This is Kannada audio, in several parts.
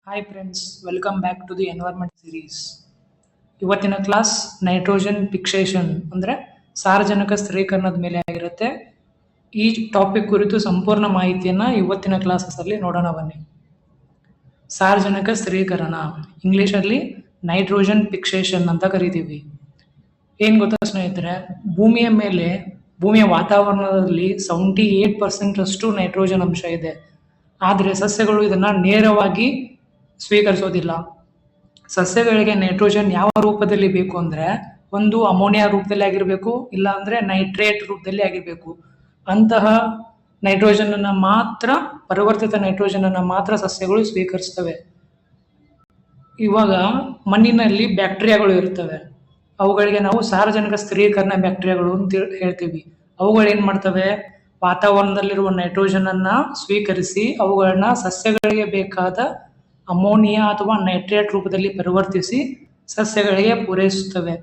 Hi friends, welcome back to the environment series. ಇವತ್ತಿನ ಕ್ಲಾಸ್ ನೈಟ್ರೋಜನ್ ಫಿಕ್ಸೇಷನ್ ಅಂದರೆ ಸಾರಜನಕ ಸ್ಥಿರೀಕರಣದ ಮೇಲೆ ಆಗಿರುತ್ತೆ. ಈ ಟಾಪಿಕ್ ಕುರಿತು ಸಂಪೂರ್ಣ ಮಾಹಿತಿಯನ್ನು ಇವತ್ತಿನ ಕ್ಲಾಸಲ್ಲಿ ನೋಡೋಣ ಬನ್ನಿ. ಸಾರಜನಕ ಸ್ಥಿರೀಕರಣ, ಇಂಗ್ಲೀಷಲ್ಲಿ ನೈಟ್ರೋಜನ್ ಫಿಕ್ಸೇಷನ್ ಅಂತ ಕರಿತೀವಿ. ಏನು ಗೊತ್ತಾ ಸ್ನೇಹಿತರೆ, ಭೂಮಿಯ ವಾತಾವರಣದಲ್ಲಿ 78% ಅಷ್ಟು ನೈಟ್ರೋಜನ್ ಅಂಶ ಇದೆ. ಆದರೆ ಸಸ್ಯಗಳು ಇದನ್ನು ನೇರವಾಗಿ ಸ್ವೀಕರಿಸೋದಿಲ್ಲ. ಸಸ್ಯಗಳಿಗೆ ನೈಟ್ರೋಜನ್ ಯಾವ ರೂಪದಲ್ಲಿ ಬೇಕು ಅಂದರೆ, ಒಂದು ಅಮೋನಿಯಾ ರೂಪದಲ್ಲಿ ಆಗಿರಬೇಕು, ಇಲ್ಲ ಅಂದರೆ ನೈಟ್ರೇಟ್ ರೂಪದಲ್ಲಿ ಆಗಿರಬೇಕು. ಅಂತಹ ನೈಟ್ರೋಜನನ್ನು ಮಾತ್ರ, ಪರಿವರ್ತಿತ ನೈಟ್ರೋಜನನ್ನು ಮಾತ್ರ ಸಸ್ಯಗಳು ಸ್ವೀಕರಿಸ್ತವೆ. ಇವಾಗ ಮಣ್ಣಿನಲ್ಲಿ ಬ್ಯಾಕ್ಟೀರಿಯಾಗಳು ಇರ್ತವೆ, ಅವುಗಳಿಗೆ ನಾವು ಸಾರಜನಕ ಸ್ಥಿರೀಕರಣ ಬ್ಯಾಕ್ಟೀರಿಯಾಗಳು ಅಂತ ಹೇಳ್ತೀವಿ. ಅವುಗಳೇನು ಮಾಡ್ತವೆ, ವಾತಾವರಣದಲ್ಲಿರುವ ನೈಟ್ರೋಜನನ್ನು ಸ್ವೀಕರಿಸಿ ಅವುಗಳನ್ನ ಸಸ್ಯಗಳಿಗೆ ಬೇಕಾದ ಅಮೋನಿಯಾ ಅಥವಾ ನೈಟ್ರೇಟ್ ರೂಪದಲ್ಲಿ ಪರಿವರ್ತಿಸಿ ಸಸ್ಯಗಳಿಗೆ ಪೂರೈಸುತ್ತವೆ.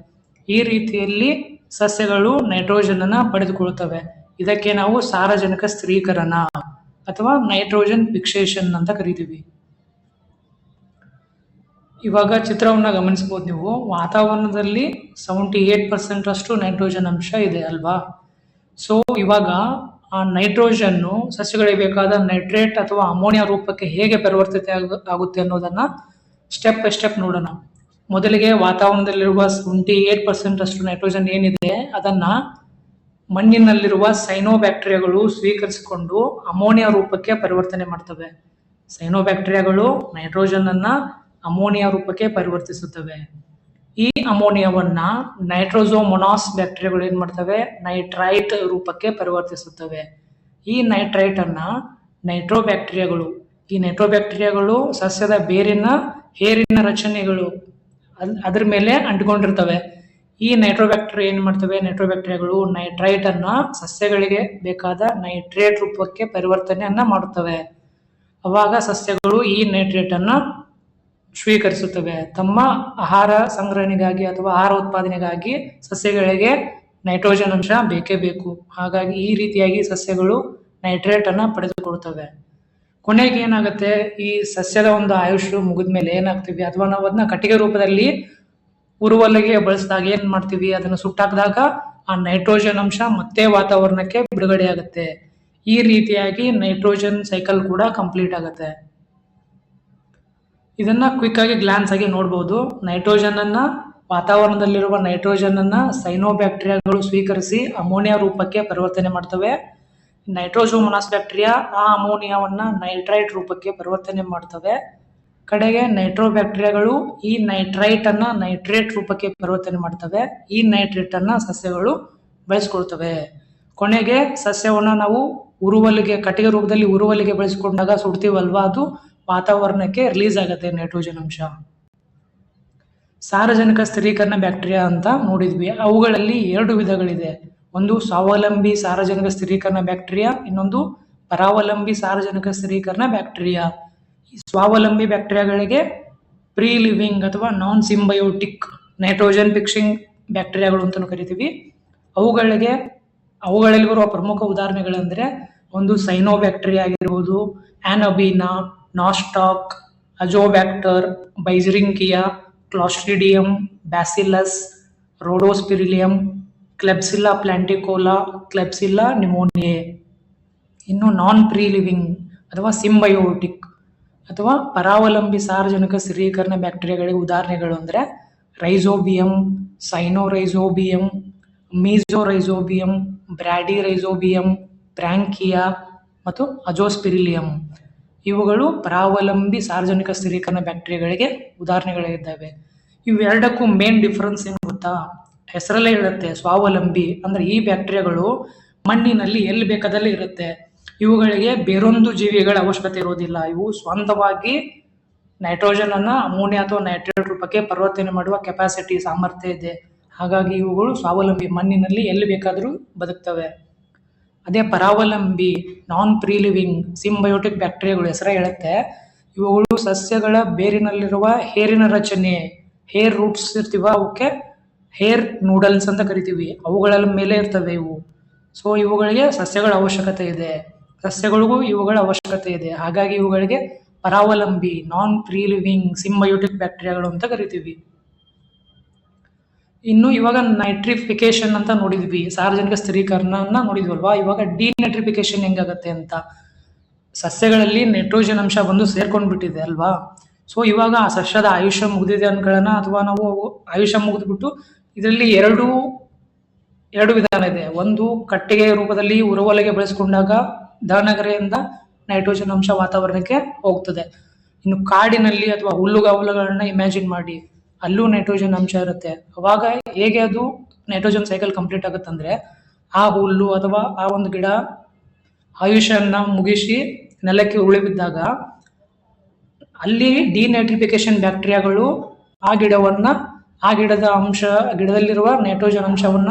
ಈ ರೀತಿಯಲ್ಲಿ ಸಸ್ಯಗಳು ನೈಟ್ರೋಜನನ್ನು ಪಡೆದುಕೊಳ್ಳುತ್ತವೆ. ಇದಕ್ಕೆ ನಾವು ಸಾರಜನಕ ಸ್ಥಿರೀಕರಣ ಅಥವಾ ನೈಟ್ರೋಜನ್ ಫಿಕ್ಸೇಷನ್ ಅಂತ ಕರಿತೀವಿ. ಇವಾಗ ಚಿತ್ರವನ್ನು ಗಮನಿಸಬಹುದು ನೀವು. ವಾತಾವರಣದಲ್ಲಿ 78% ಅಷ್ಟು ನೈಟ್ರೋಜನ್ ಅಂಶ ಇದೆ ಅಲ್ವಾ. ಸೊ ಇವಾಗ ಆ ನೈಟ್ರೋಜನ್ನು ಸಸ್ಯಗಳಿಗೆ ಬೇಕಾದ ನೈಟ್ರೇಟ್ ಅಥವಾ ಅಮೋನಿಯಾ ರೂಪಕ್ಕೆ ಹೇಗೆ ಪರಿವರ್ತಿತ ಆಗುತ್ತೆ ಅನ್ನೋದನ್ನ ಸ್ಟೆಪ್ ಬೈ ಸ್ಟೆಪ್ ನೋಡೋಣ. ಮೊದಲಿಗೆ ವಾತಾವರಣದಲ್ಲಿರುವ 78% ಅಷ್ಟು ನೈಟ್ರೋಜನ್ ಏನಿದೆ ಅದನ್ನ ಮಣ್ಣಿನಲ್ಲಿರುವ ಸೈನೋಬ್ಯಾಕ್ಟೀರಿಯಾಗಳು ಸ್ವೀಕರಿಸಿಕೊಂಡು ಅಮೋನಿಯಾ ರೂಪಕ್ಕೆ ಪರಿವರ್ತನೆ ಮಾಡ್ತವೆ. ಸೈನೋಬ್ಯಾಕ್ಟೀರಿಯಾಗಳು ನೈಟ್ರೋಜನ್ ಅನ್ನ ಅಮೋನಿಯಾ ರೂಪಕ್ಕೆ ಪರಿವರ್ತಿಸುತ್ತವೆ. ಈ ಅಮೋನಿಯಾವನ್ನ ನೈಟ್ರೋಸೋಮೊನಾಸ್ ಬ್ಯಾಕ್ಟೀರಿಯಾಗಳು ಏನ್ ಮಾಡ್ತವೆ, ನೈಟ್ರೈಟ್ ರೂಪಕ್ಕೆ ಪರಿವರ್ತಿಸುತ್ತವೆ. ಈ ನೈಟ್ರೈಟ್ ಅನ್ನ ಈ ನೈಟ್ರೋಬ್ಯಾಕ್ಟೀರಿಯಾಗಳು ಸಸ್ಯದ ಹೇರಿನ ರಚನೆಗಳು ಅದ್ರ ಮೇಲೆ ಅಂಟಿಕೊಂಡಿರ್ತವೆ. ಈ ನೈಟ್ರೋಬ್ಯಾಕ್ಟೀರಿಯಾಗಳು ನೈಟ್ರೈಟ್ ಅನ್ನ ಸಸ್ಯಗಳಿಗೆ ಬೇಕಾದ ನೈಟ್ರೇಟ್ ರೂಪಕ್ಕೆ ಪರಿವರ್ತನೆಯನ್ನ ಮಾಡುತ್ತವೆ. ಅವಾಗ ಸಸ್ಯಗಳು ಈ ನೈಟ್ರೇಟ್ ಅನ್ನ ಸ್ವೀಕರಿಸುತ್ತವೆ. ತಮ್ಮ ಆಹಾರ ಸಂಗ್ರಹಣೆಗಾಗಿ ಅಥವಾ ಆಹಾರ ಉತ್ಪಾದನೆಗಾಗಿ ಸಸ್ಯಗಳಿಗೆ ನೈಟ್ರೋಜನ್ ಅಂಶ ಬೇಕೇ ಬೇಕು. ಹಾಗಾಗಿ ಈ ರೀತಿಯಾಗಿ ಸಸ್ಯಗಳು ನೈಟ್ರೇಟ್ ಅನ್ನ ಪಡೆದುಕೊಳ್ಳುತ್ತವೆ. ಕೊನೆಗೆ ಏನಾಗುತ್ತೆ, ಈ ಸಸ್ಯದ ಒಂದು ಆಯುಷ್ಯ ಮುಗಿದ ಮೇಲೆ ಏನಾಗ್ತೀವಿ, ಅಥವಾ ನಾವು ಅದನ್ನ ಕಟ್ಟಿಗೆ ರೂಪದಲ್ಲಿ ಉರುವಲ್ಲಿಗೆ ಬಳಸಿದಾಗ ಏನ್ ಮಾಡ್ತೀವಿ, ಅದನ್ನು ಸುಟ್ಟಾಕಿದಾಗ ಆ ನೈಟ್ರೋಜನ್ ಅಂಶ ಮತ್ತೆ ವಾತಾವರಣಕ್ಕೆ ಬಿಡುಗಡೆ ಆಗುತ್ತೆ. ಈ ರೀತಿಯಾಗಿ ನೈಟ್ರೋಜನ್ ಸೈಕಲ್ ಕೂಡ ಕಂಪ್ಲೀಟ್ ಆಗುತ್ತೆ. ಇದನ್ನ ಕ್ವಿಕ್ ಆಗಿ ಗ್ಲಾನ್ಸ್ ಆಗಿ ನೋಡಬಹುದು. ವಾತಾವರಣದಲ್ಲಿರುವ ನೈಟ್ರೋಜನ್ ಅನ್ನ ಸೈನೋಬ್ಯಾಕ್ಟೀರಿಯಾಗಳು ಸ್ವೀಕರಿಸಿ ಅಮೋನಿಯಾ ರೂಪಕ್ಕೆ ಪರಿವರ್ತನೆ ಮಾಡ್ತವೆ. ನೈಟ್ರೋಸೋಮೊನಾಸ್ ಬ್ಯಾಕ್ಟೀರಿಯಾ ಆ ಅಮೋನಿಯಾವನ್ನ ನೈಟ್ರೈಟ್ ರೂಪಕ್ಕೆ ಪರಿವರ್ತನೆ ಮಾಡ್ತವೆ. ಕಡೆಗೆ ನೈಟ್ರೋಬ್ಯಾಕ್ಟೀರಿಯಾಗಳು ಈ ನೈಟ್ರೈಟ್ ಅನ್ನ ನೈಟ್ರೇಟ್ ರೂಪಕ್ಕೆ ಪರಿವರ್ತನೆ ಮಾಡ್ತವೆ. ಈ ನೈಟ್ರೇಟ್ ಅನ್ನ ಸಸ್ಯಗಳು ಬೆಳೆಸ್ಕೊಳ್ತವೆ. ಕೊನೆಗೆ ಸಸ್ಯವನ್ನ ನಾವು ಕಟ್ಟಿಗೆ ರೂಪದಲ್ಲಿ ಉರುವಲಿಗೆ ಬೆಳೆಸ್ಕೊಂಡಾಗ ಸುಡ್ತೀವಲ್ವಾ, ಅದು ವಾತಾವರಣಕ್ಕೆ ರಿಲೀಸ್ ಆಗುತ್ತೆ ನೈಟ್ರೋಜನ್ ಅಂಶ. ಸಾರಜನಕ ಸ್ಥಿರೀಕರಣ ಬ್ಯಾಕ್ಟೀರಿಯಾ ಅಂತ ನೋಡಿದ್ವಿ. ಅವುಗಳಲ್ಲಿ 2 ವಿಧಗಳಿದೆ. ಒಂದು ಸ್ವಾವಲಂಬಿ ಸಾರಜನಕ ಸ್ಥಿರೀಕರಣ ಬ್ಯಾಕ್ಟೀರಿಯಾ, ಇನ್ನೊಂದು ಪರಾವಲಂಬಿ ಸಾರಜನಕ ಸ್ಥಿರೀಕರಣ ಬ್ಯಾಕ್ಟೀರಿಯಾ. ಈ ಸ್ವಾವಲಂಬಿ ಬ್ಯಾಕ್ಟೀರಿಯಾಗಳಿಗೆ ಪ್ರೀ ಲಿವಿಂಗ್ ಅಥವಾ ನಾನ್ ಸಿಂಬಯೋಟಿಕ್ ನೈಟ್ರೋಜನ್ ಫಿಕ್ಸಿಂಗ್ ಬ್ಯಾಕ್ಟೀರಿಯಾಗಳು ಅಂತ ಕರಿತೀವಿ. ಅವುಗಳಲ್ಲಿ ಬರುವ ಪ್ರಮುಖ ಉದಾಹರಣೆಗಳೆಂದರೆ, ಒಂದು ಸೈನೋಬ್ಯಾಕ್ಟೀರಿಯಾ ಆಗಿರ್ಬೋದು, ಆನಬೀನಾ, ನಾಸ್ಟಾಕ್, ಅಜೋಬ್ಯಾಕ್ಟರ್, ಬೈಜರಿಂಕಿಯಾ, ಕ್ಲಾಸ್ಟ್ರಿಡಿಯಂ, ಬ್ಯಾಸಿಲಸ್, ರೋಡೋಸ್ಪಿರಿಲಿಯಂ, ಕ್ಲೆಬ್ಸಿಲ್ಲಾ ಪ್ಲಾಂಟಿಕೋಲಾ, ಕ್ಲೆಬ್ಸಿಲ್ಲಾ ನಿಮೋನಿಯೆ. ಇನ್ನು ನಾನ್ ಪ್ರೀ ಲಿವಿಂಗ್ ಅಥವಾ ಸಿಂಬಯೋಟಿಕ್ ಅಥವಾ ಪರಾವಲಂಬಿ ಸಾರಜನಕ ಸ್ಥಿರೀಕರಣ ಬ್ಯಾಕ್ಟೀರಿಯಾಗಳಿಗೆ ಉದಾಹರಣೆಗಳು ಅಂದರೆ ರೈಸೋಬಿಯಂ, ಸೈನೋರೈಸೋಬಿಯಂ, ಮೀಸೋರೈಸೋಬಿಯಂ, ಬ್ರಾಡಿರೈಸೋಬಿಯಂ, ಬ್ರಾಂಕಿಯಾ ಮತ್ತು ಅಜೋಸ್ಪಿರಿಲಿಯಂ. ಇವುಗಳು ಪರಾವಲಂಬಿ ಸಾರಜನಕ ಸ್ಥಿರೀಕರಣ ಬ್ಯಾಕ್ಟೀರಿಯಾಗಳಿಗೆ ಉದಾಹರಣೆಗಳಿದ್ದಾವೆ. ಇವೆರಡಕ್ಕೂ ಮೇನ್ ಡಿಫರೆನ್ಸ್ ಏನು ಗೊತ್ತಾ, ಹೆಸರಲ್ಲೇ ಇರುತ್ತೆ. ಸ್ವಾವಲಂಬಿ ಅಂದ್ರೆ ಈ ಬ್ಯಾಕ್ಟೀರಿಯಾಗಳು ಮಣ್ಣಿನಲ್ಲಿ ಎಲ್ಲಿ ಬೇಕಾದಲ್ಲಿ ಇರುತ್ತೆ. ಇವುಗಳಿಗೆ ಬೇರೊಂದು ಜೀವಿಗಳ ಅವಶ್ಯಕತೆ ಇರೋದಿಲ್ಲ. ಇವು ಸ್ವಂತವಾಗಿ ನೈಟ್ರೋಜನ್ ಅನ್ನ ಅಮೋನಿಯಾ ಅಥವಾ ನೈಟ್ರೇಟ್ ರೂಪಕ್ಕೆ ಪರಿವರ್ತನೆ ಮಾಡುವ ಸಾಮರ್ಥ್ಯ ಇದೆ. ಹಾಗಾಗಿ ಇವುಗಳು ಸ್ವಾವಲಂಬಿ, ಮಣ್ಣಿನಲ್ಲಿ ಎಲ್ಲಿ ಬೇಕಾದರೂ ಬದುಕ್ತವೆ. ಅದೇ ಪರಾವಲಂಬಿ ನಾನ್ ಪ್ರೀ ಲಿವಿಂಗ್ ಸಿಂಬಯೋಟಿಕ್ ಬ್ಯಾಕ್ಟೀರಿಯಾಗಳು ಹೆಸರೇ ಹೇಳುತ್ತೆ. ಇವುಗಳು ಸಸ್ಯಗಳ ಬೇರಿನಲ್ಲಿರುವ ಹೇರಿನ ರಚನೆ, ಹೇರ್ ರೂಟ್ಸ್ ಇರ್ತೀವ, ಅವಕ್ಕೆ ಹೇರ್ ನೂಡಲ್ಸ್ ಅಂತ ಕರಿತೀವಿ, ಅವುಗಳ ಮೇಲೆ ಇರ್ತವೆ ಇವು. ಸೊ ಇವುಗಳಿಗೆ ಸಸ್ಯಗಳಿಗೂ ಇವುಗಳ ಅವಶ್ಯಕತೆ ಇದೆ. ಹಾಗಾಗಿ ಇವುಗಳಿಗೆ ಪರಾವಲಂಬಿ, ನಾನ್ ಫ್ರೀ ಲಿವಿಂಗ್ ಸಿಂಬಯೋಟಿಕ್ ಬ್ಯಾಕ್ಟೀರಿಯಾಗಳು ಅಂತ ಕರಿತೀವಿ. ಇನ್ನು ಇವಾಗ ನೈಟ್ರಿಫಿಕೇಶನ್ ಅಂತ ನೋಡಿದ್ವಿ, ಸಾರ್ವಜನಿಕ ಸ್ಥಿರೀಕರಣ ನೋಡಿದ್ವಲ್ವಾ. ಇವಾಗ ಡಿನೈಟ್ರಿಫಿಕೇಶನ್ ಹೆಂಗಾಗತ್ತೆ ಅಂತ, ಸಸ್ಯಗಳಲ್ಲಿ ನೈಟ್ರೋಜನ್ ಅಂಶ ಬಂದು ಸೇರ್ಕೊಂಡ್ ಬಿಟ್ಟಿದೆ ಅಲ್ವಾ. ಸೊ ಇವಾಗ ಆ ಸಸ್ಯದ ಆಯುಷ್ಯ ಮುಗಿದಿದೆ ಅನ್ಕೊಳ್ಳೋಣ, ಅಥವಾ ನಾವು ಆಯುಷ್ಯ ಮುಗಿದ್ಬಿಟ್ಟು ಇದರಲ್ಲಿ ಎರಡು ವಿಧಾನ ಇದೆ. ಒಂದು, ಕಟ್ಟಿಗೆ ರೂಪದಲ್ಲಿ ಉರುವಲೆಗೆ ಬೆಳೆಸ್ಕೊಂಡಾಗ ದಹನಗರೆಯಿಂದ ನೈಟ್ರೋಜನ್ ಅಂಶ ವಾತಾವರಣಕ್ಕೆ ಹೋಗ್ತದೆ. ಇನ್ನು ಕಾಡಿನಲ್ಲಿ ಅಥವಾ ಹುಲ್ಲುಗಾವಲುಗಳನ್ನ ಇಮ್ಯಾಜಿನ್ ಮಾಡಿ, ಅಲ್ಲೂ ನೈಟ್ರೋಜನ್ ಅಂಶ ಇರುತ್ತೆ. ಅವಾಗ ಹೇಗೆ ಅದು ನೈಟ್ರೋಜನ್ ಸೈಕಲ್ ಕಂಪ್ಲೀಟ್ ಆಗುತ್ತಂದ್ರೆ, ಆ ಹುಲ್ಲು ಅಥವಾ ಆ ಒಂದು ಗಿಡ ಆಯುಷ್ಯನ್ನ ಮುಗಿಸಿ ನೆಲಕ್ಕೆ ಉರುಳಿ ಬಿದ್ದಾಗ ಅಲ್ಲಿ ಡಿನೈಟ್ರಿಫಿಕೇಶನ್ ಬ್ಯಾಕ್ಟೀರಿಯಾಗಳು ಆ ಗಿಡದಲ್ಲಿರುವ ನೈಟ್ರೋಜನ್ ಅಂಶವನ್ನ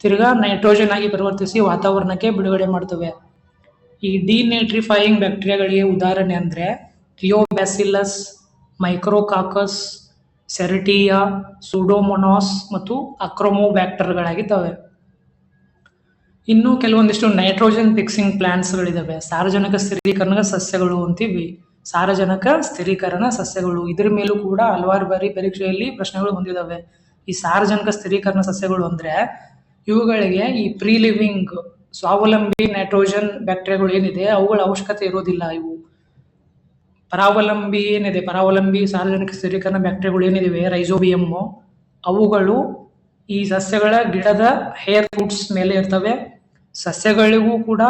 ತಿರ್ಗಾ ನೈಟ್ರೋಜನ್ ಆಗಿ ಪರಿವರ್ತಿಸಿ ವಾತಾವರಣಕ್ಕೆ ಬಿಡುಗಡೆ ಮಾಡ್ತವೆ. ಈ ಡಿನೈಟ್ರಿಫೈಯಿಂಗ್ ಬ್ಯಾಕ್ಟೀರಿಯಾಗಳಿಗೆ ಉದಾಹರಣೆ ಅಂದ್ರೆ ಥಿಯೋಬ್ಯಾಸಿಲಸ್, ಮೈಕ್ರೋಕಾಕಸ್, ಸೆರಿಟಿಯಾ, ಸೂಡೋಮೊನಾಸ್ ಮತ್ತು ಅಕ್ರೊಮೊಬ್ಯಾಕ್ಟರ್ಗಳಾಗಿದ್ದಾವೆ. ಇನ್ನು ಕೆಲವೊಂದಿಷ್ಟು ನೈಟ್ರೋಜನ್ ಫಿಕ್ಸಿಂಗ್ ಪ್ಲಾಂಟ್ಸ್ಗಳಿದಾವೆ, ಸಾರಜನಕ ಸ್ಥಿರೀಕರಣ ಸಸ್ಯಗಳು ಅಂತೀವಿ. ಸಾರಜನಕ ಸ್ಥಿರೀಕರಣ ಸಸ್ಯಗಳು, ಇದ್ರ ಮೇಲೂ ಕೂಡ ಹಲವಾರು ಬಾರಿ ಪರೀಕ್ಷೆಯಲ್ಲಿ ಪ್ರಶ್ನೆಗಳು ಬಂದಿದ್ದಾವೆ. ಈ ಸಾರಜನಕ ಸ್ಥಿರೀಕರಣ ಸಸ್ಯಗಳು ಅಂದ್ರೆ ಇವುಗಳಿಗೆ ಈ ಪ್ರೀ ಲಿವಿಂಗ್ ಸ್ವಾವಲಂಬಿ ನೈಟ್ರೋಜನ್ ಬ್ಯಾಕ್ಟೀರಿಯಾಗಳು ಏನಿದೆ ಅವುಗಳ ಅವಶ್ಯಕತೆ ಇರೋದಿಲ್ಲ. ಇವು ಪರಾವಲಂಬಿ ಸಾರಜನಕ ಸ್ಥಿರೀಕರಣ ಬ್ಯಾಕ್ಟೀರಿಯಾಗಳು ಏನಿದೆ ರೈಜೋಬಿಯಮ್, ಅವುಗಳು ಈ ಸಸ್ಯಗಳ ಗಿಡದ ಹೇರ್ ರೂಟ್ಸ್ ಮೇಲೆ ಇರ್ತವೆ. ಸಸ್ಯಗಳಿಗೂ ಕೂಡ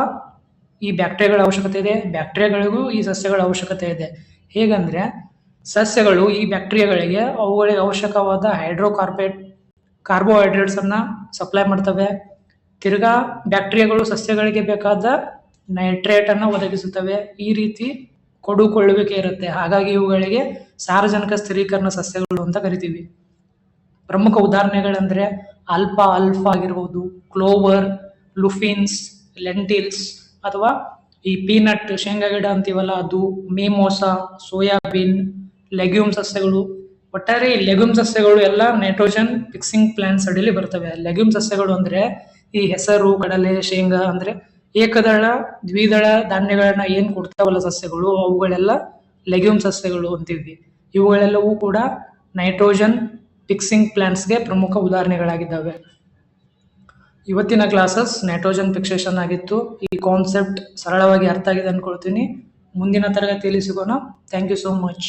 ಈ ಬ್ಯಾಕ್ಟೀರಿಯಾಗಳ ಅವಶ್ಯಕತೆ ಇದೆ, ಬ್ಯಾಕ್ಟೀರಿಯಾಗಳಿಗೂ ಈ ಸಸ್ಯಗಳ ಅವಶ್ಯಕತೆ ಇದೆ. ಹೇಗಂದ್ರೆ ಸಸ್ಯಗಳು ಈ ಬ್ಯಾಕ್ಟೀರಿಯಾಗಳಿಗೆ ಅವುಗಳಿಗೆ ಅವಶ್ಯಕವಾದ ಕಾರ್ಬೋಹೈಡ್ರೇಟ್ಸ್ ಅನ್ನ ಸಪ್ಲೈ ಮಾಡ್ತವೆ. ತಿರ್ಗಾ ಬ್ಯಾಕ್ಟೀರಿಯಾಗಳು ಸಸ್ಯಗಳಿಗೆ ಬೇಕಾದ ನೈಟ್ರೇಟ್ ಅನ್ನ ಒದಗಿಸುತ್ತವೆ. ಈ ರೀತಿ ಕೊಡುಕೊಳ್ಳುವಿಕೆ ಇರುತ್ತೆ. ಹಾಗಾಗಿ ಇವುಗಳಿಗೆ ಸಾರಜನಕ ಸ್ಥಿರೀಕರಣ ಸಸ್ಯಗಳು ಅಂತ ಕರಿತೀವಿ. ಪ್ರಮುಖ ಉದಾಹರಣೆಗಳಂದ್ರೆ ಆಲ್ಫಾ ಆಗಿರ್ಬೋದು, ಕ್ಲೋವರ್, ಲುಫಿನ್ಸ್, ಲೆಂಟಿಲ್ಸ್ ಅಥವಾ ಈ ಪೀನಟ್ ಶೇಂಗಾ ಗಿಡ ಅಂತೀವಲ್ಲ ಅದು, ಮೀಮೋಸಾ, ಸೋಯಾಬೀನ್, ಲೆಗ್ಯೂಮ್ ಸಸ್ಯಗಳು. ಒಟ್ಟಾರೆ ಈ ಲೆಗ್ಯೂಮ್ ಸಸ್ಯಗಳು ಎಲ್ಲ ನೈಟ್ರೋಜನ್ ಫಿಕ್ಸಿಂಗ್ ಪ್ಲಾಂಟ್ಸ್ ಅಡಿಯಲ್ಲಿ ಬರ್ತವೆ. ಲೆಗ್ಯೂಮ್ ಸಸ್ಯಗಳು ಅಂದ್ರೆ ಈ ಹೆಸರು, ಕಡಲೆ, ಶೇಂಗಾ ಅಂದ್ರೆ ಏಕದಳ ದ್ವಿದಳ ಧಾನ್ಯಗಳನ್ನ ಏನ್ ಕೊಡ್ತಾವಲ್ಲ ಸಸ್ಯಗಳು, ಅವುಗಳೆಲ್ಲ ಲೆಗ್ಯೂಮ್ ಸಸ್ಯಗಳು ಅಂತೀವಿ. ಇವುಗಳೆಲ್ಲವೂ ಕೂಡ ನೈಟ್ರೋಜನ್ ಫಿಕ್ಸಿಂಗ್ ಪ್ಲಾಂಟ್ಸ್ಗೆ ಪ್ರಮುಖ ಉದಾಹರಣೆಗಳಾಗಿದ್ದಾವೆ. ಇವತ್ತಿನ ಕ್ಲಾಸಸ್ ನೈಟ್ರೋಜನ್ ಫಿಕ್ಸೇಷನ್ ಆಗಿತ್ತು. ಈ ಕಾನ್ಸೆಪ್ಟ್ ಸರಳವಾಗಿ ಅರ್ಥ ಆಗಿದೆ ಅನ್ಕೊಳ್ತೀನಿ. ಮುಂದಿನ ತರಗತಿಯಲ್ಲಿ ಸಿಗೋಣ. Thank you so much.